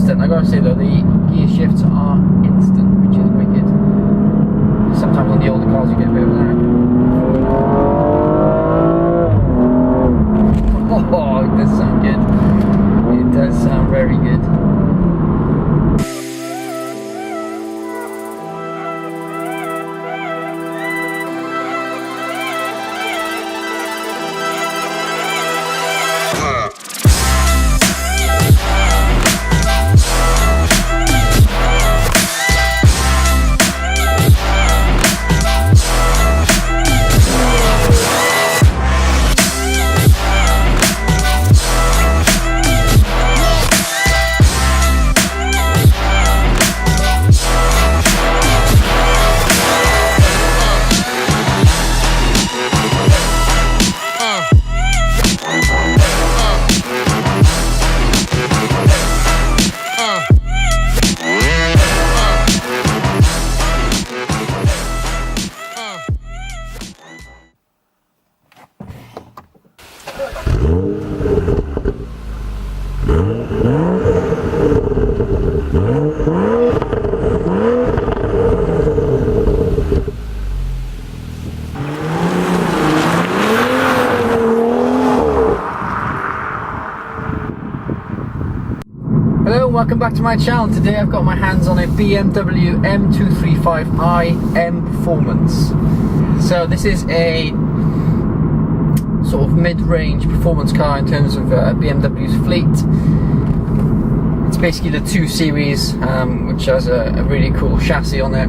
instant. I gotta say though, the gear shifts are instant, which is wicked. Sometimes on the older cars you get a bit of lag. Oh, it does sound good. It does sound very good. Welcome back to my channel. Today I've got my hands on a BMW M235i M Performance. So this is a sort of mid-range performance car in terms of BMW's fleet. It's basically the 2 Series, which has a really cool chassis on it.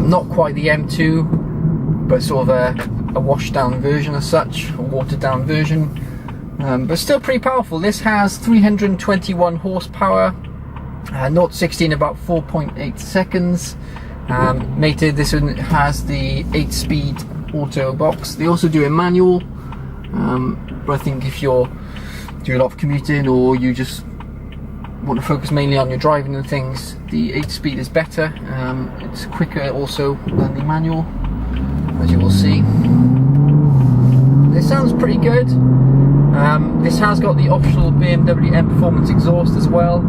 Not quite the M2, but sort of a washed down version as such, a watered down version. But still pretty powerful. This has 321 horsepower, 0 to 60 in about 4.8 seconds. Mated, this one has the 8-speed auto box. They also do a manual, but I think if you're doing a lot of commuting or you just want to focus mainly on your driving and things, the 8-speed is better. It's quicker also than the manual, as you will see. This sounds pretty good. This has got the optional BMW M Performance exhaust as well.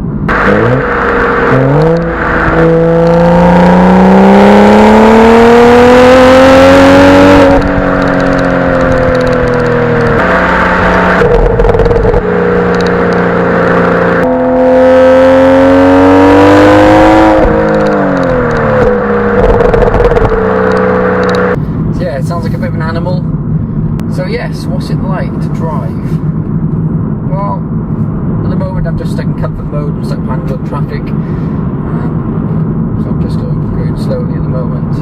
So yeah, it sounds like a bit of an animal. So yes, what's it like to drive? Well, at the moment I'm just stuck in comfort mode, I'm stuck behind road traffic, so I'm just going slowly at the moment.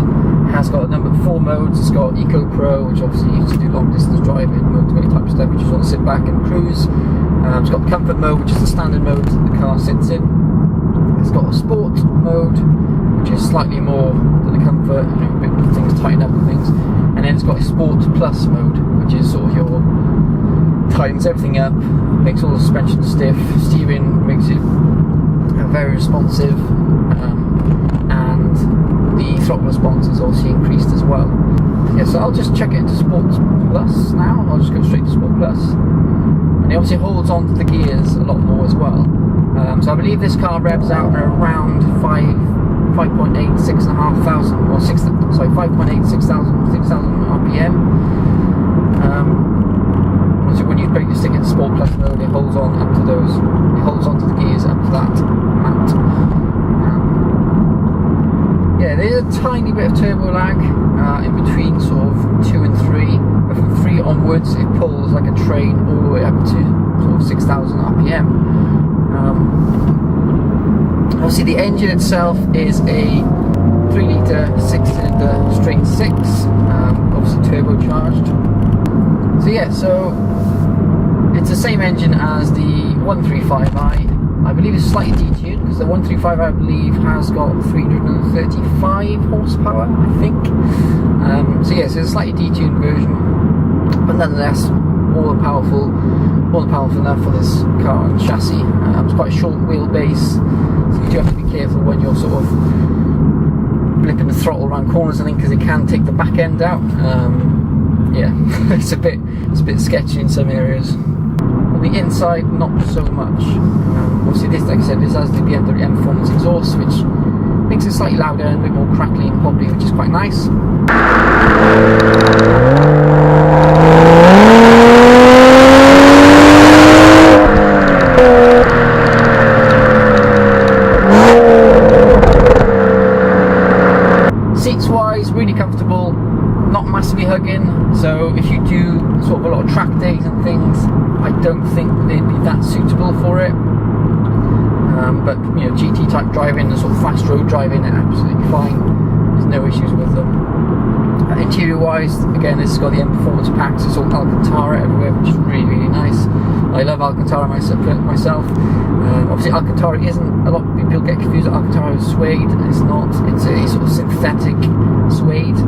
It has got a number of 4 modes. It's got Eco Pro, which obviously you to do long distance driving, motorway type stuff, you just want to sit back and cruise. It's got the comfort mode, which is the standard mode that the car sits in. It's got a sport mode, which is slightly more than the comfort, you know, a bit things tighten up and things. And then it's got a Sport Plus mode, which is sort of your tightens everything up, makes all the suspension stiff, steering makes it very responsive, and the throttle response is also increased as well. Yeah, so I'll just check it into Sport Plus now. I'll just go straight to Sport Plus, and it obviously holds on to the gears a lot more as well. So I believe this car revs out at around 5.8, 6,500, or 5.8, 6,000 RPM. When you break the stick into Sport Plus mode, it holds on up to those. It holds on to the gears up to that amount. Yeah, there's a tiny bit of turbo lag in between sort of 2 and 3, but from 3 onwards, it pulls like a train all the way up to sort of 6,000 RPM. Obviously, the engine itself is a 3-litre 6-cylinder straight 6, obviously turbocharged. So yeah, so it's the same engine as the 135i. I believe it's slightly detuned because the 135i, I believe, has got 335 horsepower, I think. So yeah, so it's a slightly detuned version, but nonetheless more than powerful enough for this car and chassis. It's quite a short wheelbase, so you do have to be careful when you're sort of blipping the throttle around corners, I think, because it can take the back end out. Yeah, it's a bit sketchy in some areas. But the inside, not so much. Obviously this, like I said, this has the BMW M Performance exhaust, which makes it slightly louder and a bit more crackly and poppy, which is quite nice. Seats wise, really comfortable, not massively hugging, so if you do sort of a lot of track days and things, I don't think they'd be that suitable for it. But you know, GT type driving and sort of fast road driving are absolutely fine. There's no issues with them. Interior wise, again, this has got the M Performance packs. It's all Alcantara everywhere, which is really, really nice. I love Alcantara myself. Obviously, Alcantara isn't. A lot of people get confused that Alcantara is suede. It's not. It's a sort of synthetic suede.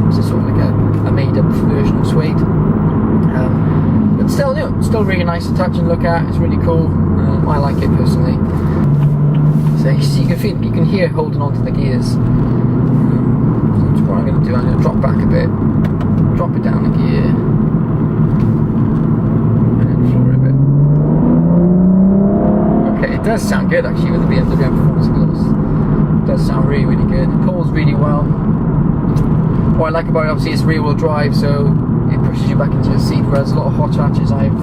It's sort of like a made-up version of suede. But still, you know, still really nice to touch and look at. It's really cool. I like it personally. So you can hear holding on to the gears. That's what I'm going to do. I'm going to drop back a bit, drop it down a gear, and then floor a bit. Okay, it does sound good actually with the BMW M Performance exhaust. It does sound really, really good. It pulls really well. What I like about it, obviously, it's rear-wheel drive, so it pushes you back into your seat. Whereas a lot of hot hatches I've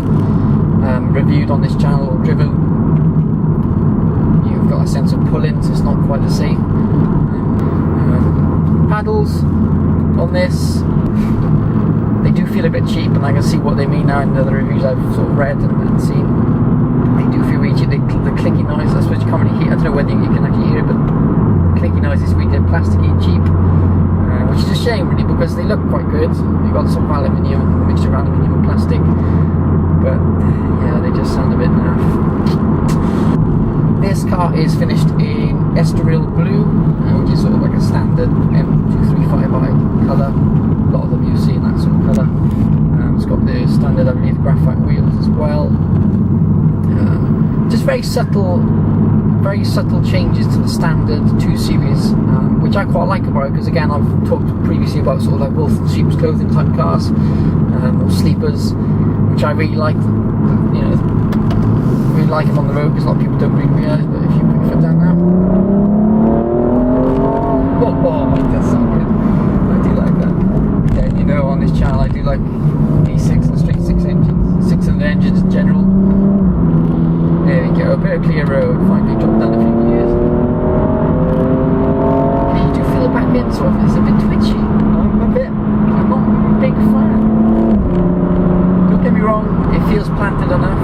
reviewed on this channel or driven, got a sense of pull-in, so it's not quite the same. Paddles on this, they do feel a bit cheap, and I can see what they mean now in the other reviews I've sort of read and seen. They do feel really cheap. The clicky noise, I suppose you can't really hear. I don't know whether you can actually hear it, but the clicky noise is really plasticky and cheap, which is a shame really, because they look quite good. You've got some aluminium, a mixture of aluminium and plastic, but yeah, they just sound a bit naff. This car is finished in Estoril Blue, which is sort of like a standard M235i colour. A lot of them you see in that sort of colour. It's got the standard, I believe, graphite wheels as well. Just very subtle changes to the standard 2 Series, which I quite like about it, because again, I've talked previously about sort of like wolf in sheep's clothing type cars, or sleepers, which I really like. You know, like them on the road, because a lot of people don't really realise, but if you put your foot down now, oh, that's so good. I do like that. Yeah, you know, on this channel I do like V6 and straight 6-cylinder engines in general. There we go, a bit of clear road, finally dropped down a few gears. Yeah, you do feel the back end sort of, it's a bit twitchy. I'm not a big fan. Don't get me wrong, it feels planted enough.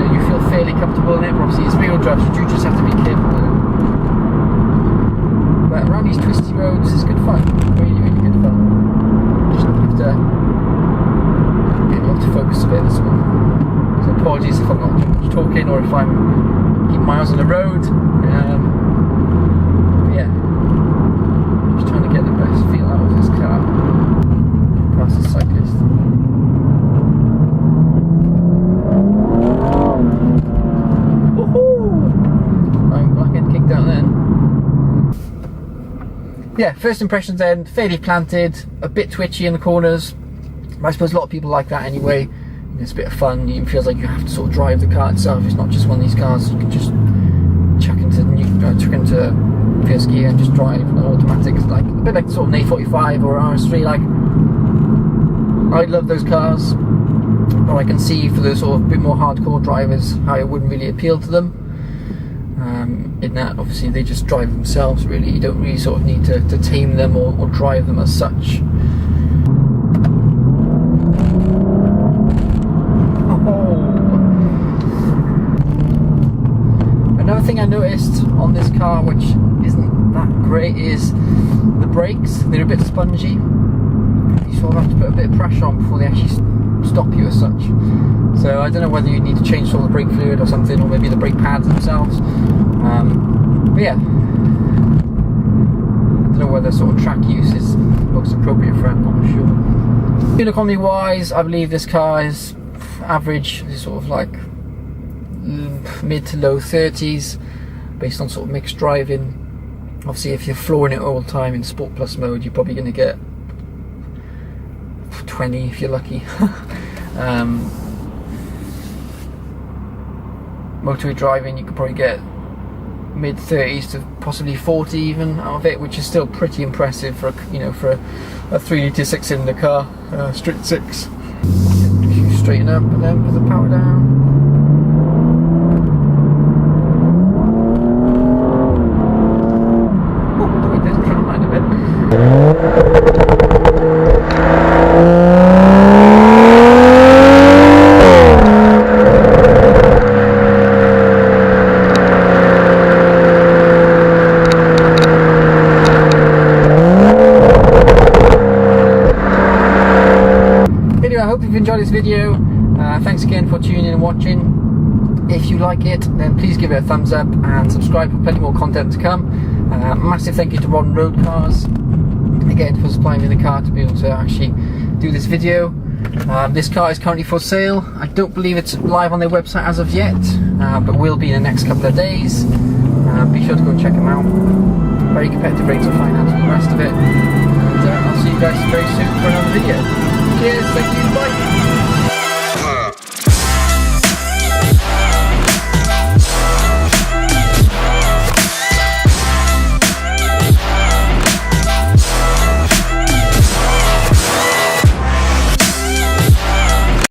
You feel fairly comfortable in it, but obviously it's real drive, so you do just have to be careful. But around these twisty roads, it's good fun. Really, really good fun. Just have to focus a bit this one. So apologies if I'm not too much talking, or if I'm keeping my eyes on the road. Yeah, just trying to get the best feel out of this car. Past the cyclist. Yeah, first impressions then, fairly planted, a bit twitchy in the corners. I suppose a lot of people like that anyway. It's a bit of fun. It feels like you have to sort of drive the car itself. It's not just one of these cars you can just chuck into first gear and just drive an automatic. It's like a bit like sort of an A45 or RS3. Like, I love those cars, but I can see for those sort of bit more hardcore drivers how it wouldn't really appeal to them. In that, obviously, they just drive themselves, really. You don't really sort of need to tame them or drive them as such. Another thing I noticed on this car, which isn't that great, is the brakes. They're a bit spongy. You sort of have to put a bit of pressure on before they actually stop you as such. So I don't know whether you need to change sort of the brake fluid or something, or maybe the brake pads themselves. But yeah, I don't know whether sort of track use is most appropriate for it, I'm not sure. Fuel economy wise, I believe this car is average, is sort of like mid to low 30s, based on sort of mixed driving. Obviously, if you're flooring it all the time in Sport Plus mode, you're probably going to get 20 if you're lucky. motorway driving, you could probably get mid-30s to possibly 40 even out of it, which is still pretty impressive for a 3-litre 6-cylinder car, strict 6. Straighten up and then put the power down. Anyway, I hope you've enjoyed this video. Thanks again for tuning in and watching. If you like it, then please give it a thumbs up and subscribe for plenty more content to come. Massive thank you to Modern Road Cars again for supplying me the car to be able to actually do this video. This car is currently for sale. I don't believe it's live on their website as of yet, but will be in the next couple of days. Be sure to go and check them out. Very competitive rates of finance and the rest of it. And I'll see you guys very soon for another video. Cheers, thank you, bye.